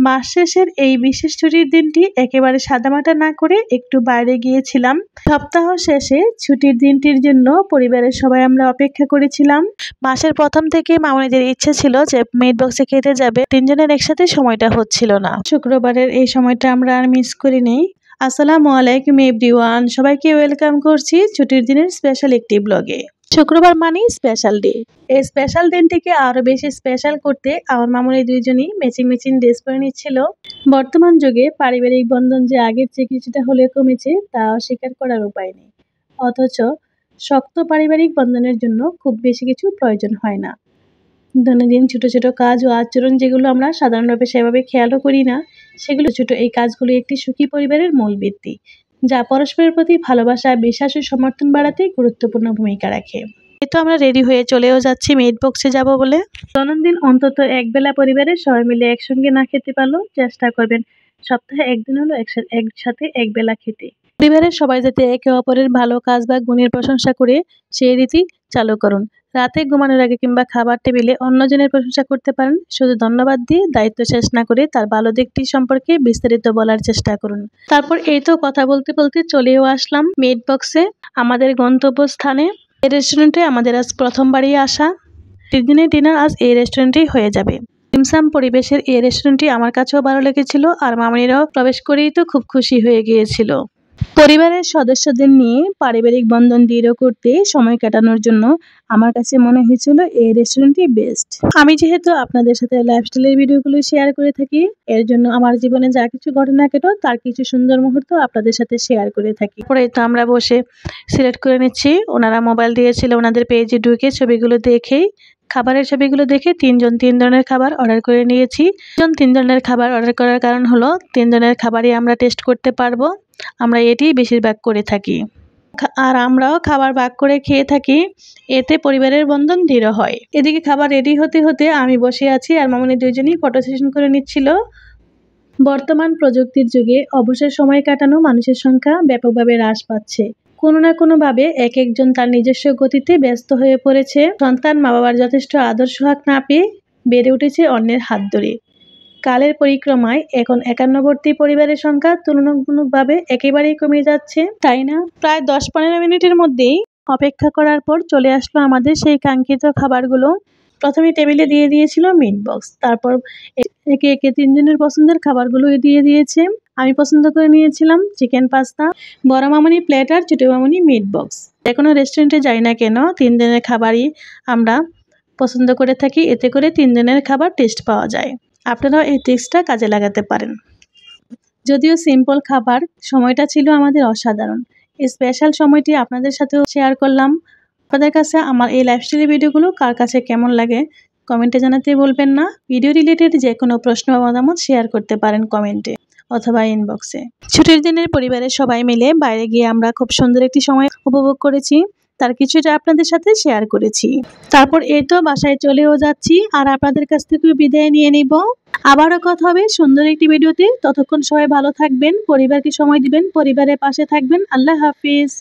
মাস শেষের এই বিশেষ ছুটির দিনটি একেবারে সাদামাটা না করে একটু বাইরে গিয়েছিলাম। সপ্তাহ শেষে ছুটির দিনটির জন্য পরিবারের সবাই আমরা অপেক্ষা করেছিলাম। মাসের প্রথম থেকে মামুনিদের ইচ্ছে ছিল যে মেড বক্সে খেতে যাবে, তিনজনের একসাথে সময়টা হচ্ছিল না। শুক্রবারের এই সময়টা আমরা আর মিস করিনি। আসসালামু আলাইকুম এভরিওয়ান, সবাইকে ওয়েলকাম করছি ছুটির দিনের স্পেশাল একটি ব্লগে। শুক্রবার মানেই স্পেশাল ডে। এই স্পেশাল দিনটিকে আরো বেশি স্পেশাল করতে আমার মামুনি দুইজনই ম্যাচিং ড্রেস পরে নিচ্ছিল। বর্তমান যুগে পারিবারিক বন্ধন যে আগের চেয়ে কিছুটা হলে কমেছে তা অস্বীকার করার উপায় নেই, অথচ শক্ত পারিবারিক বন্ধনের জন্য খুব বেশি কিছু প্রয়োজন হয় না। দৈনন্দিন ছোট ছোট কাজ ও আচরণ যেগুলো আমরা সাধারণভাবে সেভাবে খেয়ালও করি না, সেগুলো ছোট এই কাজগুলো একটি সুখী পরিবারের মূল ভিত্তি, যা পরস্পরের প্রতি ভালোবাসা, বিশ্বাস ও সমর্থন বাড়াতে গুরুত্বপূর্ণ ভূমিকা রাখে। এই তো আমরা রেডি হয়ে চলেও যাচ্ছি মেড বক্সে যাব বলে। দৈনন্দিন অন্তত একবেলা পরিবারের সবাই মিলে একসঙ্গে না খেতে পারলেও চেষ্টা করবেন সপ্তাহে একদিন হলো একসাথে একবেলা খেতে। পরিবারের সবাই যাতে একে অপরের ভালো কাজ বা গুণের প্রশংসা করে সেই রীতি চালু করুন। রাতে ঘুমানোর আগে কিংবা খাবার টেবিলে অন্যজনের প্রশংসা করতে পারেন। শুধু ধন্যবাদ দিয়ে দায়িত্ব শেষ না করে তার ভালো দিকটি সম্পর্কে বিস্তারিত বলার চেষ্টা করুন। তারপর এই তো কথা বলতে বলতে চলেও আসলাম মেড বক্সে, আমাদের গন্তব্যস্থানে। এই রেস্টুরেন্টে আমাদের আজ প্রথমবারই আসা। দিনের ডিনার আজ এই রেস্টুরেন্টেই হয়ে যাবে। সিমসাম পরিবেশের এই রেস্টুরেন্টটি আমার কাছেও ভালো লেগেছিল, আর মামনিরাও প্রবেশ করেই তো খুব খুশি হয়ে গিয়েছিল। পরিবারের সদস্যদের নিয়ে পারিবারিক বন্ধন দৃঢ় করতে সময় কাটানোর জন্য আমার কাছে মনে হয়েছিল এই রেস্টুরেন্টই বেস্ট। আমি যেহেতু আপনাদের সাথে লাইফস্টাইলের ভিডিওগুলো শেয়ার করে থাকি, এর জন্য আমার জীবনে যা কিছু ঘটনা ঘটে তার কিছু সুন্দর মুহূর্ত আপনাদের সাথে শেয়ার করে থাকি। পরে তো আমরা বসে সিলেক্ট করে নিচ্ছি। ওনারা মোবাইল দিয়েছিল, ওনাদের পেজে ঢুকে ছবিগুলো দেখেই খাবারের ছবিগুলো দেখে তিন ধরনের খাবার অর্ডার করে নিয়েছি। তিন ধরনের খাবার অর্ডার করার কারণ হলো তিন ধরনের খাবারই আমরা টেস্ট করতে পারবো। আমরা এটি বেশিরভাগ করে থাকি, আর আমরাও খাবার ভাগ করে খেয়ে থাকি, এতে পরিবারের বন্ধন দৃঢ় হয়। এদিকে খাবার রেডি হতে হতে আমি বসে আছি আর মামুনি দুইজনই ফটো সেশন করে নিচ্ছিল। বর্তমান প্রযুক্তির যুগে অবসর সময় কাটানো মানুষের সংখ্যা ব্যাপকভাবে হ্রাস পাচ্ছে। কোনো না কোনোভাবে একজন তার নিজস্ব গতিতে ব্যস্ত হয়ে পড়েছে। সন্তান মা বাবার যথেষ্ট আদর সোহাগ না পেয়ে বেড়ে উঠেছে অন্যের হাত ধরে। কালের পরিক্রমায় এখন একান্নবর্তী পরিবারের সংখ্যা তুলনামূলকভাবে একেবারেই কমে যাচ্ছে, তাই না? প্রায় 10-15 মিনিটের মধ্যেই অপেক্ষা করার পর চলে আসলো আমাদের সেই কাঙ্ক্ষিত খাবারগুলো। প্রথমে টেবিলে দিয়ে দিয়েছিল মিট বক্স, তারপর একে একে তিনজনের পছন্দের খাবারগুলো দিয়ে দিয়েছে। আমি পছন্দ করে নিয়েছিলাম চিকেন পাস্তা, বড় মামুনি প্লেট আর ছোট মামুনি মিট বক্স। যে কোনো রেস্টুরেন্টে যাই না কেন, তিন দিনের খাবারই আমরা পছন্দ করে থাকি, এতে করে তিন দিনের খাবার টেস্ট পাওয়া যায়। আপনারাও এই ট্রিক্সটা কাজে লাগাতে পারেন। যদিও সিম্পল খাবার, সময়টা ছিল আমাদের অসাধারণ। এই স্পেশাল সময়টি আপনাদের সাথেও শেয়ার করলাম। আপনাদের কাছে আমার এই লাইফস্টাইল ভিডিওগুলো কার কাছে কেমন লাগে কমেন্টে জানাতে ভুলবেন না। ভিডিও রিলেটেড যে কোনো প্রশ্ন বা মতামত শেয়ার করতে পারেন কমেন্টে অথবা ইনবক্সে। ছুটির দিনের পরিবারের সবাই মিলে বাইরে গিয়ে আমরা খুব সুন্দর একটি সময় উপভোগ করেছি, তার কিছুটা আপনাদের সাথে শেয়ার করেছি। তারপর এই তো বাসায় চলেও যাচ্ছি আর আপনাদের কাছ থেকে বিদায় নিয়ে নিব। আবারও কথা হবে সুন্দর একটি ভিডিওতে। ততক্ষণ সবাই ভালো থাকবেন, পরিবারকে সময় দিবেন, পরিবারের পাশে থাকবেন। আল্লাহ হাফিজ।